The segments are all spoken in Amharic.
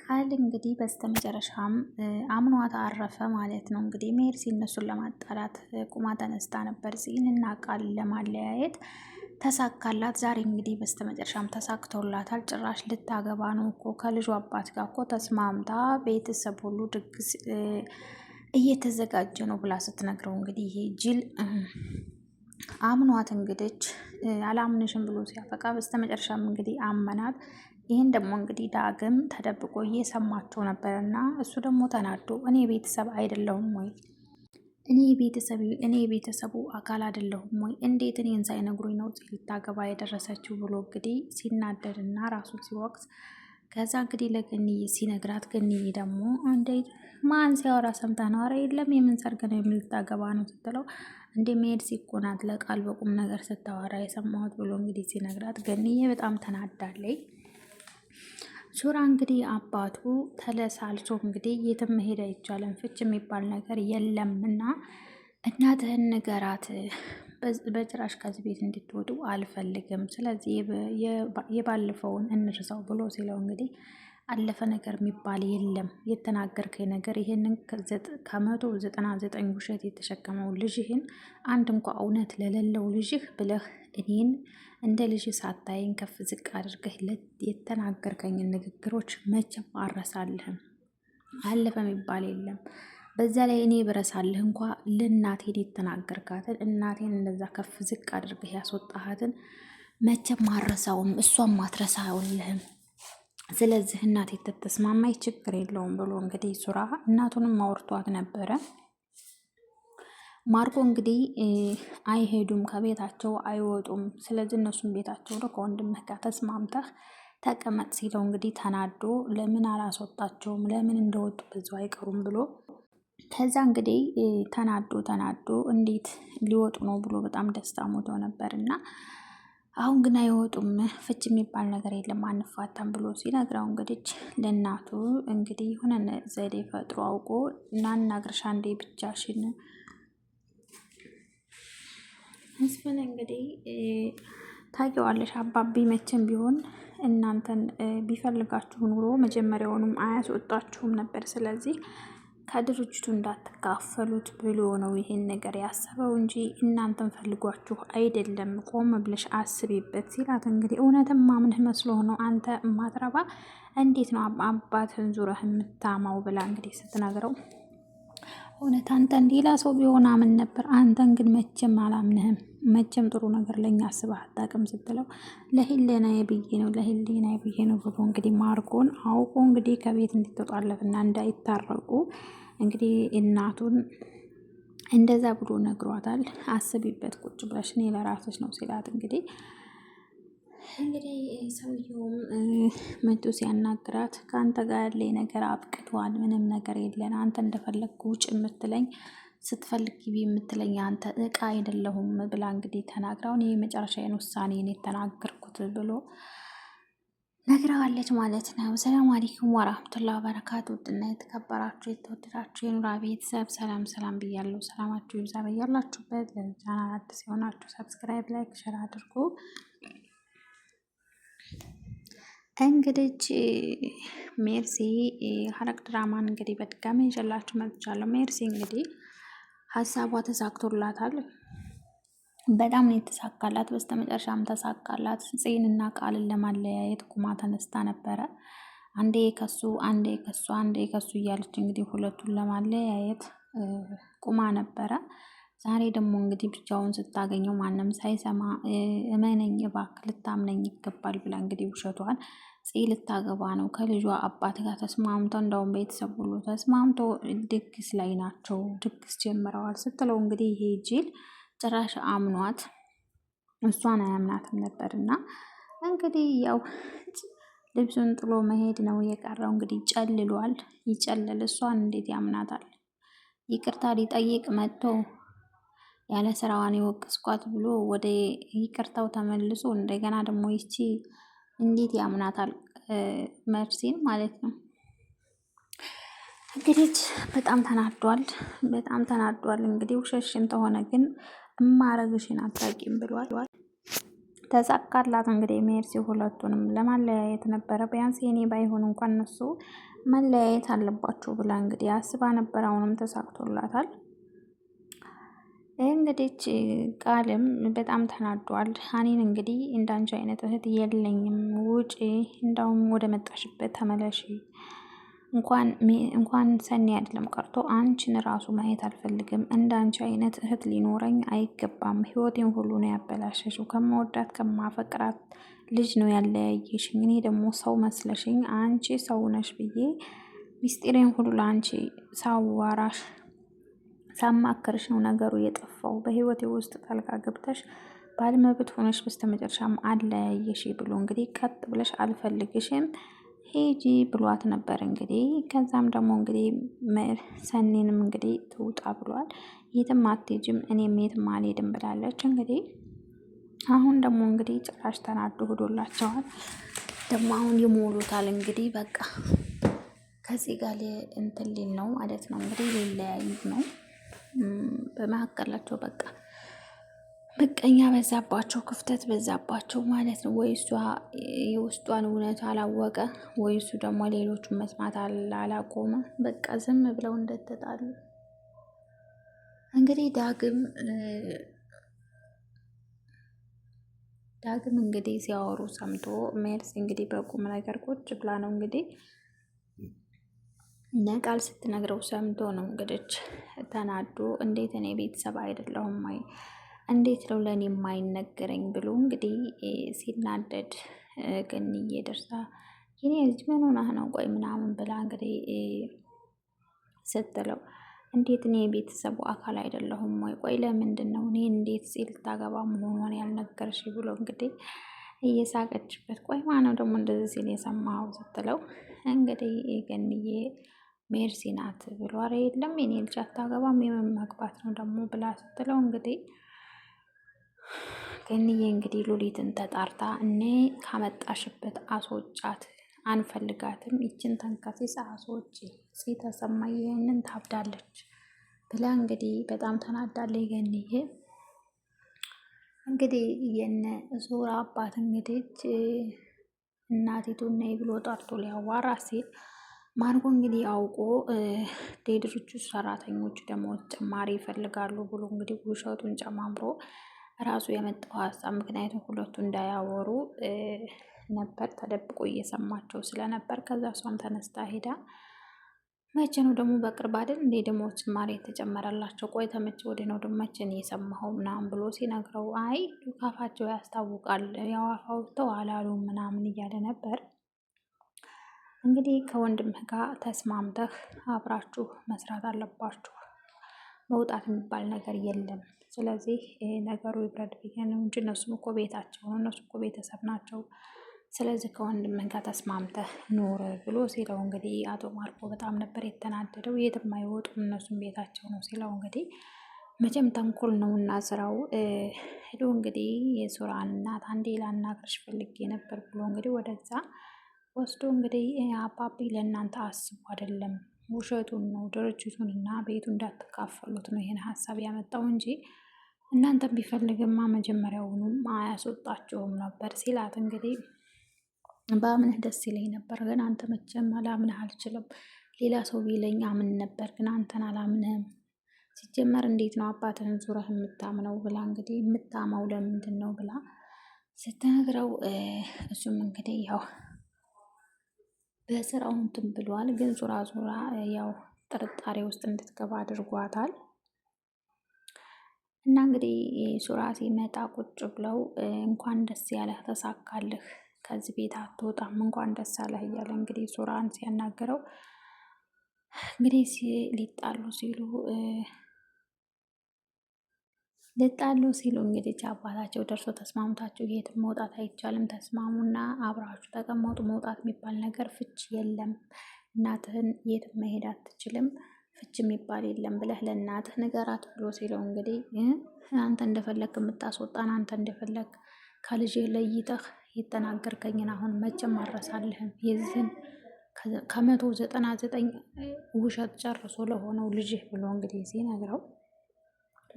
ቃል እንግዲህ በስተመጨረሻም አምኗት አረፈ ማለት ነው። እንግዲህ ሜርሲ እነሱን ለማጣላት ቁማ ተነስታ ነበር፣ ጽዮንና ቃል ለማለያየት ተሳካላት። ዛሬ እንግዲህ በስተመጨረሻም ተሳክቶላታል። ጭራሽ ልታገባ ነው እኮ ከልጁ አባት ጋር እኮ ተስማምታ ቤተሰብ ሁሉ ድግስ እየተዘጋጀ ነው ብላ ስትነግረው እንግዲህ ይሄ ጅል አምኗት እንግዲህ አላምንሽም ብሎ ሲያበቃ በስተመጨረሻም እንግዲህ አመናት። ይህን ደግሞ እንግዲህ ዳግም ተደብቆ እየሰማቸው ነበርና እሱ ደግሞ ተናዶ እኔ ቤተሰብ አይደለሁም ወይ? እኔ የቤተሰቡ አካል አይደለሁም ወይ? እንዴት እኔን ሳይነግሩኝ ነው ልታገባ የደረሰችው ብሎ እንግዲህ ሲናደድና ራሱን ሲወቅስ፣ ከዛ እንግዲህ ለገንዬ ሲነግራት ገንዬ ደግሞ እንዴት ማን ሲያወራ ሰምታ ነው? ኧረ የለም የምን ሰርግ ነው የምልታገባ ነው ስትለው፣ እንደ መሄድ ሲኮናት ለቃል በቁም ነገር ስታወራ የሰማሁት ብሎ እንግዲህ ሲነግራት ገንዬ በጣም ተናዳለች። ሹራ እንግዲህ አባቱ ተለሳልሶ እንግዲህ የትም መሄድ አይቻልም፣ ፍች የሚባል ነገር የለምና እናትህን ንገራት፣ በጭራሽ ከዚህ ቤት እንድትወጡ አልፈልግም፣ ስለዚህ የባለፈውን እንርሳው ብሎ ሲለው እንግዲህ አለፈ ነገር የሚባል የለም፣ የተናገርከኝ ነገር ይሄንን ከ199 ውሸት የተሸከመው ልጅህን አንድ እንኳ እውነት ለሌለው ልጅህ ብለህ እኔን እንደ ልጅ ሳታይን ከፍ ዝቅ አድርገህ የተናገርከኝን ንግግሮች መቼም አረሳልህም። አለፈ የሚባል የለም። በዛ ላይ እኔ ብረሳልህ እንኳ ለእናቴን የተናገርካትን እናቴን እንደዛ ከፍ ዝቅ አድርገህ ያስወጣሃትን መቼም አረሳውም፣ እሷም አትረሳውልህም። ስለዚህ እናቴ ተተስማማኝ ችግር የለውም ብሎ እንግዲህ ሱራ እናቱንም አውርቷት ነበረ። ማርኮ እንግዲህ አይሄዱም፣ ከቤታቸው አይወጡም። ስለዚህ እነሱም ቤታቸው ነው ከወንድምህ ጋር ተስማምተህ ተቀመጥ ሲለው እንግዲህ ተናዶ ለምን አላስወጣቸውም፣ ለምን እንደወጡ በዛው አይቀሩም ብሎ ከዛ እንግዲህ ተናዶ እንዴት ሊወጡ ነው ብሎ በጣም ደስታ ሞቶ ነበር። እና አሁን ግን አይወጡም፣ ፍች የሚባል ነገር የለም፣ አንፋታም ብሎ ሲነግረው እንግዲህ ለእናቱ እንግዲህ የሆነ ዘዴ ፈጥሮ አውቆ እናናግርሻ እንዴ ብቻሽን መስፍን እንግዲህ ታውቂዋለሽ፣ አባቢ መቼም ቢሆን እናንተን ቢፈልጋችሁ ኑሮ መጀመሪያውንም አያስወጣችሁም ነበር። ስለዚህ ከድርጅቱ እንዳትካፈሉት ብሎ ነው ይሄን ነገር ያሰበው እንጂ እናንተን ፈልጓችሁ አይደለም። ቆም ብለሽ አስቢበት ሲላት እንግዲህ እውነትም ማምንህ መስሎ ነው አንተ ማትረባ፣ እንዴት ነው አባትህን ዙረህ የምታማው ብላ እንግዲህ ስትነግረው እውነት አንተን ሌላ ሰው ቢሆን አምን ነበር፣ አንተን ግን መቼም አላምንህም፣ መቼም ጥሩ ነገር ለኛ አስበህ አታውቅም ስትለው ለህሊናዬ ብዬ ነው ብሎ እንግዲህ ማርኮን አውቆ እንግዲህ ከቤት እንድትወጣለትና እንዳይታረቁ እንግዲህ እናቱን እንደዛ ብሎ ነግሯታል። አስቢበት ቁጭ ብለሽ እኔ ለራስሽ ነው ሲላት እንግዲህ ሰውየውም መቶ ሲያናግራት ከአንተ ጋር ያለኝ ነገር አብቅቷል፣ ምንም ነገር የለን፣ አንተ እንደፈለግኩ ውጭ የምትለኝ ስትፈልግ ግቢ የምትለኝ አንተ እቃ አይደለሁም ብላ እንግዲህ ተናግራውን ይህ መጨረሻዬን ውሳኔን የተናገርኩት ብሎ ነግረዋለች ማለት ነው። ሰላም አለይኩም ወራህመቱላሂ ወበረካቱ። ውድና የተከበራችሁ የተወደዳችሁ የኑራ ቤተሰብ ሰላም ብያለሁ። ሰላማችሁ ይብዛ በያላችሁበት። ለቻናል አዲስ የሆናችሁ ሰብስክራይብ፣ ላይክ፣ ሼር አድርጉ። እንግዲህ ሜርሲ ሐረግ ድራማን እንግዲህ በድጋሚ ይዤላችሁ መጥቻለሁ። ሜርሲ እንግዲህ ሀሳቧ ተሳክቶላታል። በጣም ነው የተሳካላት። በስተመጨረሻም ተሳካላት። ጽዮንና ቃልን ለማለያየት ቁማ ተነስታ ነበረ። አንዴ ከሱ እያለች እንግዲህ ሁለቱን ለማለያየት ቁማ ነበረ። ዛሬ ደግሞ እንግዲህ ብቻውን ስታገኘው ማንም ሳይሰማ እመነኝ እባክህ ልታምነኝ ይገባል ብላ እንግዲህ ውሸቷን ጽዮን ልታገባ ነው ከልጇ አባት ጋር ተስማምተው፣ እንደውም ቤተሰብ ሁሉ ተስማምቶ ድግስ ላይ ናቸው፣ ድግስ ጀምረዋል ስትለው እንግዲህ ይሄ ጅል ጭራሽ አምኗት እሷን አያምናትም ነበርና እንግዲህ ያው ልብሱን ጥሎ መሄድ ነው የቀረው። እንግዲህ ጨልሏል፣ ይጨልል። እሷን እንዴት ያምናታል? ይቅርታ ሊጠይቅ መጥቶ ያለ ስራዋን የወቀስኳት ብሎ ወደ ይቅርታው ተመልሶ እንደገና ደግሞ ይቺ እንዴት ያምናታል? መርሲን ማለት ነው። እንግዲህ በጣም ተናዷል። እንግዲህ ውሸሽን ተሆነ ግን እማረግሽን አታውቂም ብሏል። ተሳካላት እንግዲህ ሜርሲ ሁለቱንም ለማለያየት ነበረ። ቢያንስ የኔ ባይሆን እንኳን እነሱ መለያየት አለባችሁ ብላ እንግዲህ አስባ ነበር። አሁንም ተሳክቶላታል። እንግዲህ ቃልም በጣም ተናዷል። ሀኒን እንግዲህ እንዳንቺ አይነት እህት የለኝም፣ ውጪ፣ እንዳውም ወደ መጣሽበት ተመለሺ፣ እንኳን ሰኒ አይደለም ቀርቶ አንቺን ራሱ ማየት አልፈልግም። እንዳንቺ አይነት እህት ሊኖረኝ አይገባም። ህይወቴን ሁሉ ነው ያበላሸሽው። ከመወዳት ከማፈቅራት ልጅ ነው ያለያየሽኝ። እኔ ደግሞ ሰው መስለሽኝ አንቺ ሰው ነሽ ብዬ ሚስጢሬን ሁሉ ለአንቺ ሳዋራሽ ሳማከርሽ ነው ነገሩ የጠፋው። በህይወቴ ውስጥ ጣልቃ ገብተሽ ባለመብት ሆነሽ በስተመጨረሻም አለያየሽ ብሎ እንግዲህ ቀጥ ብለሽ አልፈልግሽም ሄጂ ብሏት ነበር እንግዲህ። ከዛም ደግሞ እንግዲህ ሰኔንም እንግዲህ ትውጣ ብሏል። የትም አትሄጂም እኔም የትም አልሄድም ብላለች። እንግዲህ አሁን ደግሞ እንግዲህ ጭራሽ ተናዶ ሄዶላቸዋል። ደግሞ አሁን ይሞሉታል እንግዲህ በቃ ከዚህ ጋር እንትን ሊል ነው ማለት ነው እንግዲህ ሊለያዩ ነው በመካከላቸው በቃ ምቀኛ በዛባቸው፣ ክፍተት በዛባቸው ማለት ነው። ወይ እሷ የውስጧን እውነት አላወቀ፣ ወይ እሱ ደግሞ ሌሎቹን መስማት አላቆመ። በቃ ዝም ብለው እንደተጣሉ እንግዲህ ዳግም እንግዲህ ሲያወሩ ሰምቶ ሜርሲ እንግዲህ በቁም ነገር ቁጭ ብላ ነው እንግዲህ ነቃል ስትነግረው ሰምቶ ነው እንግዲህ ተናዶ እንዴት እኔ ቤተሰብ አይደለሁም ወይ እንዴት ነው ለእኔ የማይነገረኝ ብሎ እንግዲህ ሲናደድ ገንዬ ደርሳ የኔ ልጅ ምን ሆነህ ነው ቆይ ምናምን ብላ እንግዲህ ስትለው እንዴት እኔ የቤተሰቡ አካል አይደለሁም ወይ ቆይ ለምንድን ነው እኔ እንዴት ሲል ታገባ መሆኗን ያልነገርሽ ብሎ እንግዲህ እየሳቀችበት ቆይ ማነው ደግሞ እንደዚህ ሲል የሰማኸው ስትለው እንግዲህ ገንዬ ሜርሲ ናት ብሎ ኧረ የለም የኔ ልጅ አታገባም የምን ማግባት ነው ደግሞ ብላ ስትለው እንግዲህ ገንዬ እንግዲህ ሉሊትን ተጣርታ እኔ ካመጣሽበት አስወጫት፣ አንፈልጋትም፣ ይችን ተንከሲስ አስወጪ፣ ተሰማ ይህንን ታብዳለች ብላ እንግዲህ በጣም ተናዳለች ገንዬ። እንግዲህ የነ ዙራ አባት እንግዲህ እናቲቱ ነይ ብሎ ጠርቶ ሊያዋራ ሲል ማርጎ እንግዲህ አውቆ የድርጅቱ ሰራተኞች ደግሞ ጭማሪ ይፈልጋሉ ብሎ እንግዲህ ውሸቱን ጨማምሮ ራሱ የመጣው ሀሳብ ምክንያቱም ሁለቱ እንዳያወሩ ነበር ተደብቆ እየሰማቸው ስለነበር ከዛ እሷም ተነስታ ሄዳ መቼ ነው ደግሞ በቅርብ አይደል እንዴ ደግሞ ጭማሪ የተጨመረላቸው ቆይ ተመቼ ወደ ነው ደግሞ መቼ ነው የሰማኸው ምናምን ብሎ ሲነግረው አይ ካፋቸው ያስታውቃል ያው አፍ አውጥተው አላሉ ምናምን እያለ ነበር። እንግዲህ ከወንድምህ ጋር ተስማምተህ አብራችሁ መስራት አለባችሁ፣ መውጣት የሚባል ነገር የለም። ስለዚህ ነገሩ ይብረድ ብዬ ነው እንጂ እነሱም እኮ ቤታቸው ነው፣ እነሱ እኮ ቤተሰብ ናቸው። ስለዚህ ከወንድምህ ጋር ተስማምተህ ኖር ብሎ ሲለው እንግዲህ አቶ ማርኮ በጣም ነበር የተናደደው። የትም አይወጡም እነሱም ቤታቸው ነው ሲለው እንግዲህ መቼም ተንኮል ነው እና ስራው ሄዶ እንግዲህ የሱራን እናት አንዴ ላናግርሽ ፈልጌ ነበር ብሎ እንግዲህ ወደዛ ወስዶ እንግዲህ አባቢ ለእናንተ አስቡ አይደለም ውሸቱን ነው ድርጅቱን እና ቤቱ እንዳትካፈሉት ነው ይሄን ሀሳብ ያመጣው እንጂ እናንተም ቢፈልግማ መጀመሪያውኑም አያስወጣቸውም ነበር ሲላት እንግዲህ በአምንህ ደስ ይለኝ ነበር፣ ግን አንተ መቼም አላምንህ አልችልም። ሌላ ሰው ቢለኝ አምን ነበር፣ ግን አንተን አላምንህም። ሲጀመር እንዴት ነው አባትህን ዙረህ የምታምነው ብላ እንግዲህ የምታማው ለምንድን ነው ብላ ስትነግረው እሱም እንግዲህ ያው በስራው እንትን ብሏል። ግን ዙራ ያው ጥርጣሬ ውስጥ እንድትገባ አድርጓታል። እና እንግዲህ ሱራ ሲመጣ ቁጭ ብለው እንኳን ደስ ያለህ ተሳካልህ፣ ከዚህ ቤት አትወጣም፣ እንኳን ደስ ያለህ እያለ እንግዲህ ሱራን ሲያናገረው እንግዲህ ሊጣሉ ሲሉ እንግዲህ አባታቸው ደርሶ ተስማምታችሁ የትም መውጣት አይቻልም፣ ተስማሙና አብራችሁ ተቀመጡ፣ መውጣት የሚባል ነገር ፍች የለም፣ እናትህን የትም መሄድ አትችልም፣ ፍች የሚባል የለም ብለህ ለእናትህ ንገራት ብሎ ሲለው እንግዲህ አንተ እንደፈለግ የምታስወጣን አንተ እንደፈለግ ከልጅ ለይተህ የተናገርከኝን አሁን መቼም አረሳልህም የዚህን ከ199 ውሸት ጨርሶ ለሆነው ልጅህ ብሎ እንግዲህ ሲነግረው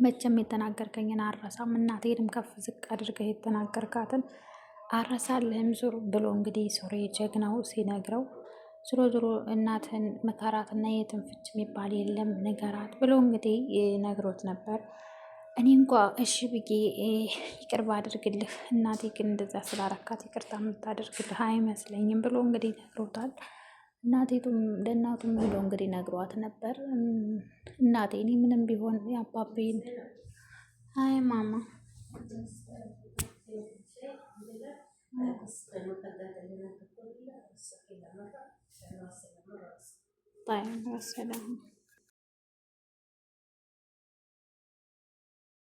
መቼም የተናገርከኝን አረሳም፣ እናቴንም ከፍ ዝቅ አድርገህ የተናገርካትን አረሳልህም ዙር ብሎ እንግዲህ ሱሬ ጀግናው ሲነግረው ዝሮ ዝሮ እናትን መካራትና የትም ፍች የሚባል የለም ንገራት ብሎ እንግዲህ ነግሮት ነበር። እኔ እንኳ እሺ ብዬ ይቅርባ አድርግልህ፣ እናቴ ግን እንደዛ ስላረካት ይቅርታ የምታደርግልህ አይመስለኝም ብሎ እንግዲህ ነግሮታል። እናቴቱም ለእናቱም ብሎ እንግዲህ ነግሯት ነበር። እናቴ እኔ ምንም ቢሆን የአባቤን አይ ማማ طيب السلام